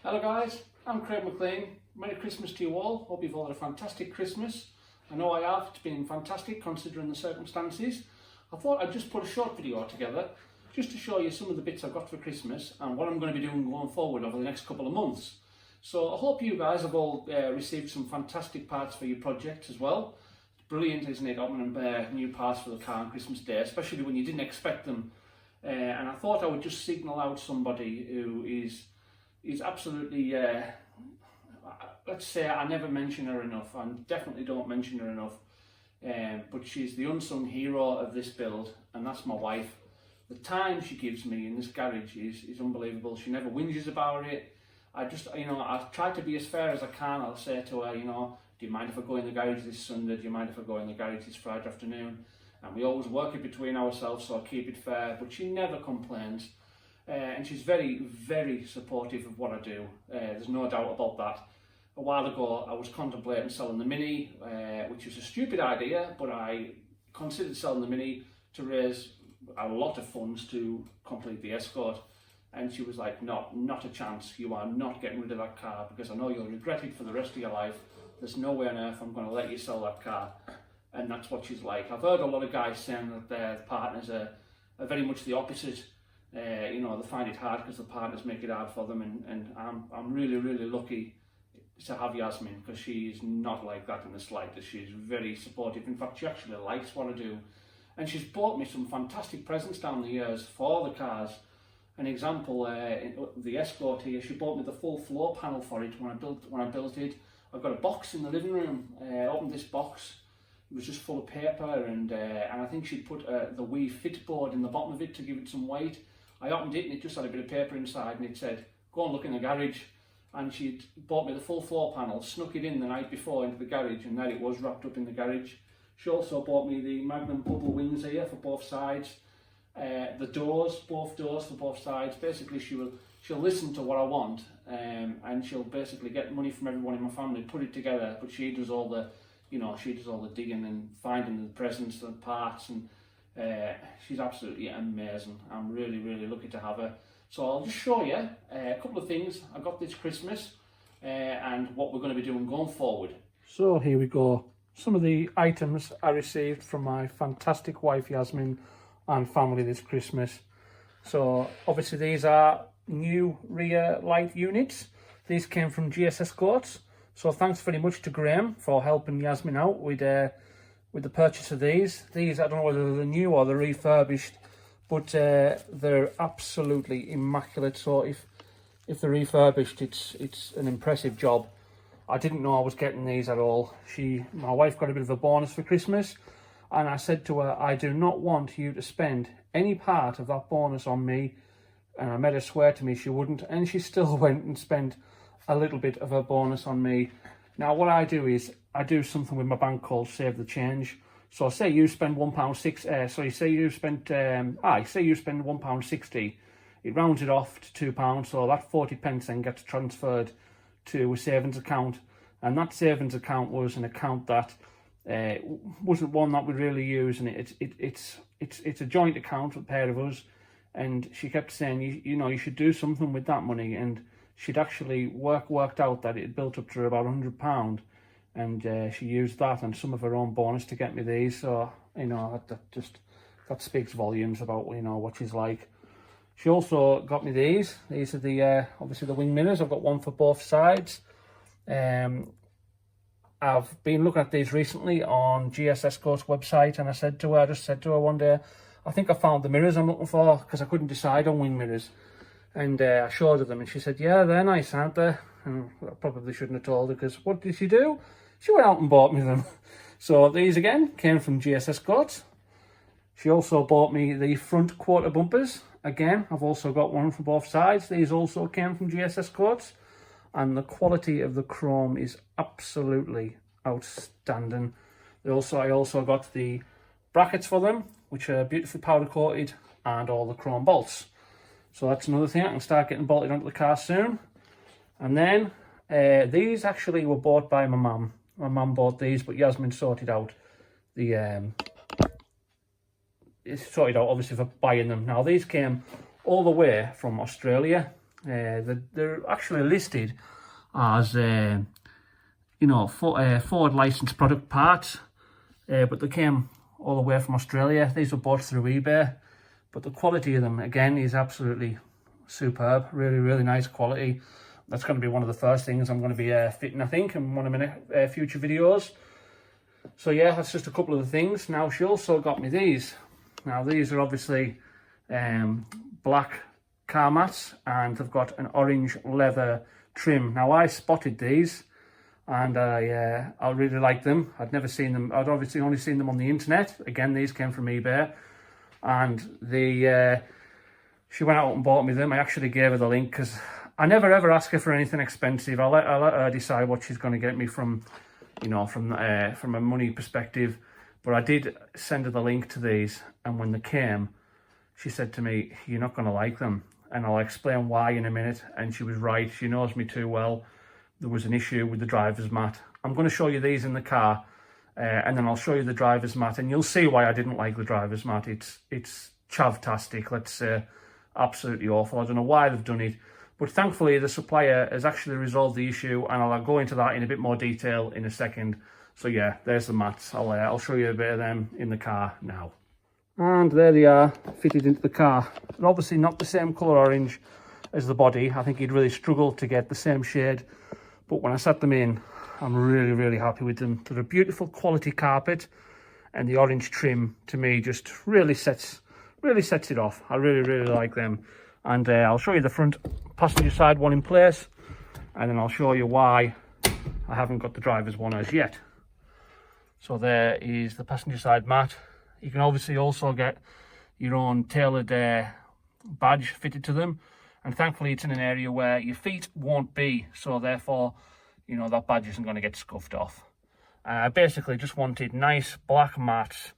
Hello guys, I'm Craig McLean. Merry Christmas to you all. Hope you've all had a fantastic Christmas. I know I have. It's been fantastic considering the circumstances. I thought I'd just put a short video together just to show you some of the bits I've got for Christmas and what I'm going to be doing going forward over the next couple of months. So I hope you guys have all received some fantastic parts for your project as well. It's brilliant, isn't it, opening new parts for the car on Christmas Day, especially when you didn't expect them. And I thought I would just signal out somebody who is absolutely, let's say I never mention her enough. I definitely don't mention her enough. But she's the unsung hero of this build, and that's my wife. The time she gives me in this garage is unbelievable. She never whinges about it. I try to be as fair as I can. I'll say to her, do you mind if I go in the garage this Sunday? Do you mind if I go in the garage this Friday afternoon? And we always work it between ourselves, so I keep it fair. But she never complains. And she's very, very supportive of what I do. There's no doubt about that. A while ago, I was contemplating selling the Mini, which was a stupid idea, but I considered selling the Mini to raise a lot of funds to complete the Escort. And she was like, no, not a chance. You are not getting rid of that car because I know you'll regret it for the rest of your life. There's no way on earth I'm going to let you sell that car. And that's what she's like. I've heard a lot of guys saying that their partners are very much the opposite. They find it hard because the partners make it hard for them, and I'm really, really lucky to have Yasmin because she's not like that in the slightest. She's very supportive. In fact, she actually likes what I do, and she's bought me some fantastic presents down the years for the cars. An example, the Escort here, she bought me the full floor panel for it when I built it. I've got a box in the living room. Opened this box. It was just full of paper, and I think she'd put the wee fit board in the bottom of it to give it some weight. I opened it and it just had a bit of paper inside, and it said, go and look in the garage. And she'd bought me the full floor panel, snuck it in the night before into the garage, and there it was wrapped up in the garage. She also bought me the Magnum bubble wings here for both sides. The doors, both doors for both sides. Basically, she'll listen to what I want, and she'll basically get money from everyone in my family, put it together, but she does all the digging and finding the presents and parts, and she's absolutely amazing. I'm really, really lucky to have her. So I'll just show you a couple of things I got this Christmas and what we're going to be doing going forward. So here we go. Some of the items I received from my fantastic wife Yasmin and family this Christmas. So obviously these are new rear light units. These came from GS Escorts. So thanks very much to Graham for helping Yasmin out with the purchase of these. These, I don't know whether they're new or they're refurbished, but they're absolutely immaculate. So if they're refurbished, it's an impressive job. I didn't know I was getting these at all. My wife got a bit of a bonus for Christmas, and I said to her, I do not want you to spend any part of that bonus on me. And I made her swear to me she wouldn't, and she still went and spent a little bit of a bonus on me. Now what I do is I do something with my bank called Save the Change. So say you spend £1.60, say you spend £1.60, it rounds it off to £2, so that 40 pence then gets transferred to a savings account, and that savings account was an account that wasn't one that we really use, and it's a joint account with a pair of us, and she kept saying you should do something with that money, and she'd actually worked out that it had built up to about £100, and she used that and some of her own bonus to get me these. So that speaks volumes about what she's like. She also got me these. These are the obviously the Wingminers. I've got one for both sides. I've been looking at these recently on GS Escorts website, and I just said to her one day, I think I found the mirrors I'm looking for, because I couldn't decide on wing mirrors. And I showed her them, and she said, yeah, they're nice, aren't they? And I probably shouldn't have told her, because what did she do? She went out and bought me them. So these again came from GS Escorts. She also bought me the front quarter bumpers. Again, I've also got one for both sides. These also came from GS Escorts. And the quality of the chrome is absolutely outstanding. I also got the brackets for them, which are beautifully powder coated, and all the chrome bolts. So that's another thing. I can start getting bolted onto the car soon. And then these actually were bought by my mum. My mum bought these, but Yasmin sorted out obviously for buying them. Now these came all the way from Australia. They're actually listed as you know, Ford licensed product parts, but they came all the way from Australia. These were bought through eBay, but the quality of them again is absolutely superb. Really nice quality. That's going to be one of the first things I'm going to be fitting, I think, in one of my future videos. So yeah, that's just a couple of the things. Now she also got me these. Now these are obviously black car mats, and they've got an orange leather trim. Now I spotted these, and I really like them. I'd never seen them. I'd obviously only seen them on the internet. Again, these came from eBay, and she went out and bought me them. I actually gave her the link because I never ever ask her for anything expensive. I let her decide what she's going to get me from, you know, from a money perspective. But I did send her the link to these, and when they came, she said to me, "You're not going to like them," and I'll explain why in a minute. And she was right. She knows me too well. There was an issue with the driver's mat. I'm going to show you these in the car, and then I'll show you the driver's mat, and you'll see why I didn't like the driver's mat. It's chavtastic, let's say, absolutely awful. I don't know why they've done it, but thankfully the supplier has actually resolved the issue, and I'll go into that in a bit more detail in a second. So yeah, there's the mats. I'll show you a bit of them in the car now. And there they are, fitted into the car. They're obviously not the same colour orange as the body. I think you'd really struggle to get the same shade. But when I set them in, I'm really happy with them. They're a beautiful quality carpet, and the orange trim to me just really sets it off. I really like them. And I'll show you the front passenger side one in place, and then I'll show you why I haven't got the driver's one as yet. So there is the passenger side mat. You can obviously also get your own tailored badge fitted to them, and thankfully it's in an area where your feet won't be, so therefore, you know, that badge isn't going to get scuffed off. I basically just wanted nice black mats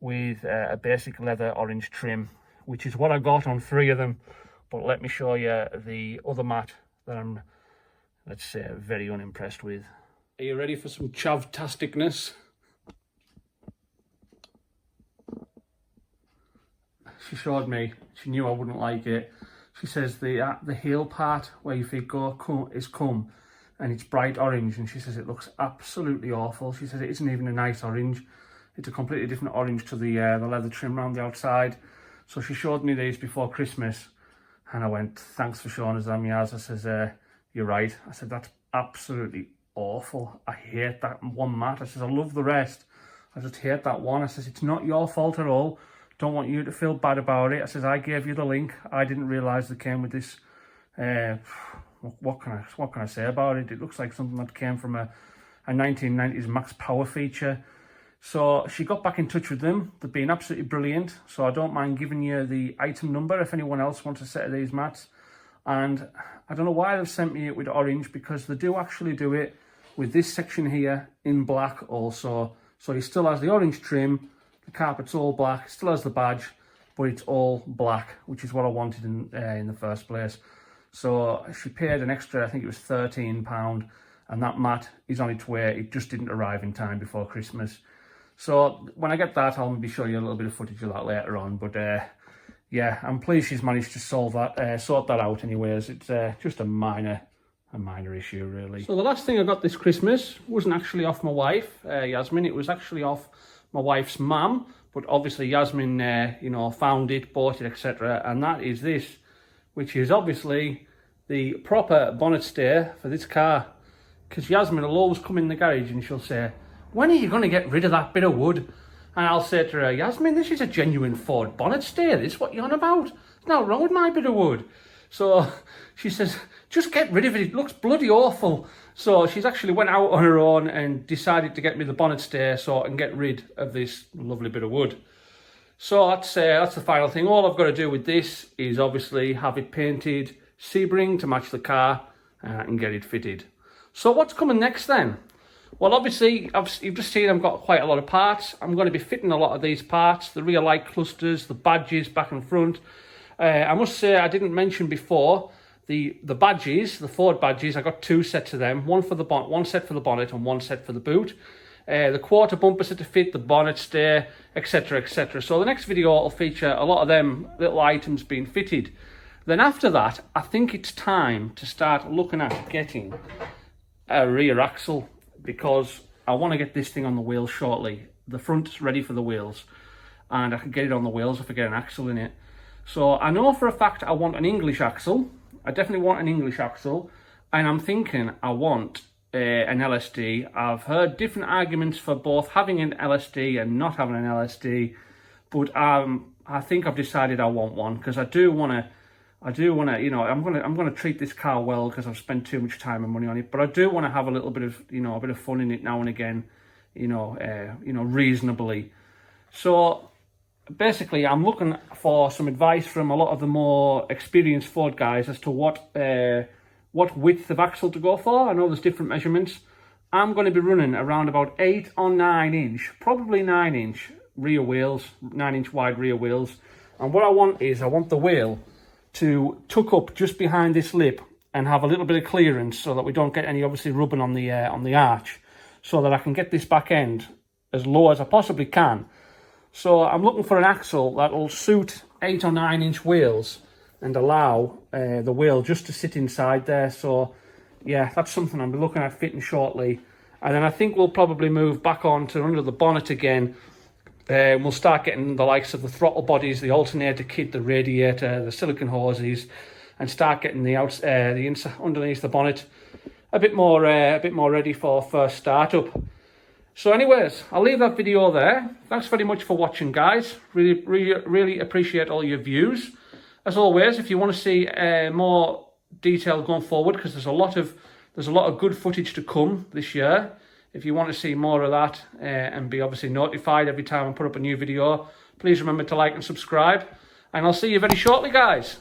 with a basic leather orange trim, which is what I got on 3 of them. But let me show you the other mat that I'm, let's say, very unimpressed with. Are you ready for some chavtasticness? She showed me, she knew I wouldn't like it. She says the heel part where your feet go is come, and it's bright orange, and she says it looks absolutely awful. She says it isn't even a nice orange. It's a completely different orange to the leather trim around the outside. So she showed me these before Christmas, and I went, "Thanks for showing us them, Yaz." I says, "You're right." I said, "That's absolutely awful. I hate that one mat." I says, "I love the rest. I just hate that one." I says, "It's not your fault at all. Don't want you to feel bad about it." I says, "I gave you the link. I didn't realise they came with this. What can I say about it? It looks like something that came from a 1990s Max Power feature." So she got back in touch with them. They've been absolutely brilliant. So I don't mind giving you the item number if anyone else wants a set of these mats. And I don't know why they've sent me it with orange, because they do actually do it with this section here in black also. So he still has the orange trim. The carpet's all black, still has the badge, but it's all black, which is what I wanted in the first place. So she paid an extra, I think it was £13, and that mat is on its way. It just didn't arrive in time before Christmas. So when I get that, I'll maybe show you a little bit of footage of that later on. But yeah, I'm pleased she's managed to sort that out anyways. It's just a minor issue, really. So the last thing I got this Christmas wasn't actually off my wife, Yasmin. It was actually off my wife's mum, but obviously Yasmin, you know, found it, bought it, etc. And that is this, which is obviously the proper bonnet stay for this car. Because Yasmin will always come in the garage and she'll say, "When are you going to get rid of that bit of wood?" And I'll say to her, "Yasmin, this is a genuine Ford bonnet stay. This is what you're on about. There's nothing wrong with my bit of wood." So she says, "Just get rid of it. It looks bloody awful." So she's actually went out on her own and decided to get me the bonnet stay so I can get rid of this lovely bit of wood. So that's the final thing. All I've got to do with this is obviously have it painted Sebring to match the car and get it fitted. So what's coming next then? Well, obviously, you've just seen I've got quite a lot of parts. I'm going to be fitting a lot of these parts, the rear light clusters, the badges back and front. I must say, I didn't mention before, the badges, the Ford badges, I got 2 sets of them, one set for the bonnet and one set for the boot. The quarter bumper set to fit, the bonnet stay, etc, etc. So the next video will feature a lot of them little items being fitted. Then after that, I think it's time to start looking at getting a rear axle, because I want to get this thing on the wheels shortly. The front's ready for the wheels, and I can get it on the wheels if I get an axle in it. So I know for a fact I want an English axle. I definitely want an English axle, and I'm thinking I want an LSD. I've heard different arguments for both having an LSD and not having an LSD, but I think I've decided I want one, because I do want to, you know, I'm gonna treat this car well, because I've spent too much time and money on it. But I do want to have a little bit of, you know, a bit of fun in it now and again, you know, reasonably. So basically, I'm looking for some advice from a lot of the more experienced Ford guys as to what width of axle to go for. I know there's different measurements. I'm going to be running around about 8 or 9 inch, probably 9 inch rear wheels, 9 inch wide rear wheels. And what I want is, I want the wheel to tuck up just behind this lip and have a little bit of clearance, so that we don't get any obviously rubbing on the arch, so that I can get this back end as low as I possibly can. So I'm looking for an axle that will suit 8 or 9 inch wheels and allow the wheel just to sit inside there. So yeah, that's something I'll be looking at fitting shortly. And then I think we'll probably move back on to under the bonnet again. We'll start getting the likes of the throttle bodies, the alternator kit, the radiator, the silicone hoses, and start getting the inside underneath the bonnet a bit more ready for first startup. So anyways, I'll leave that video there. Thanks very much for watching, guys. Really appreciate all your views. As always, if you want to see more detail going forward, because there's a lot of good footage to come this year. If you want to see more of that and be obviously notified every time I put up a new video, please remember to like and subscribe. And I'll see you very shortly, guys.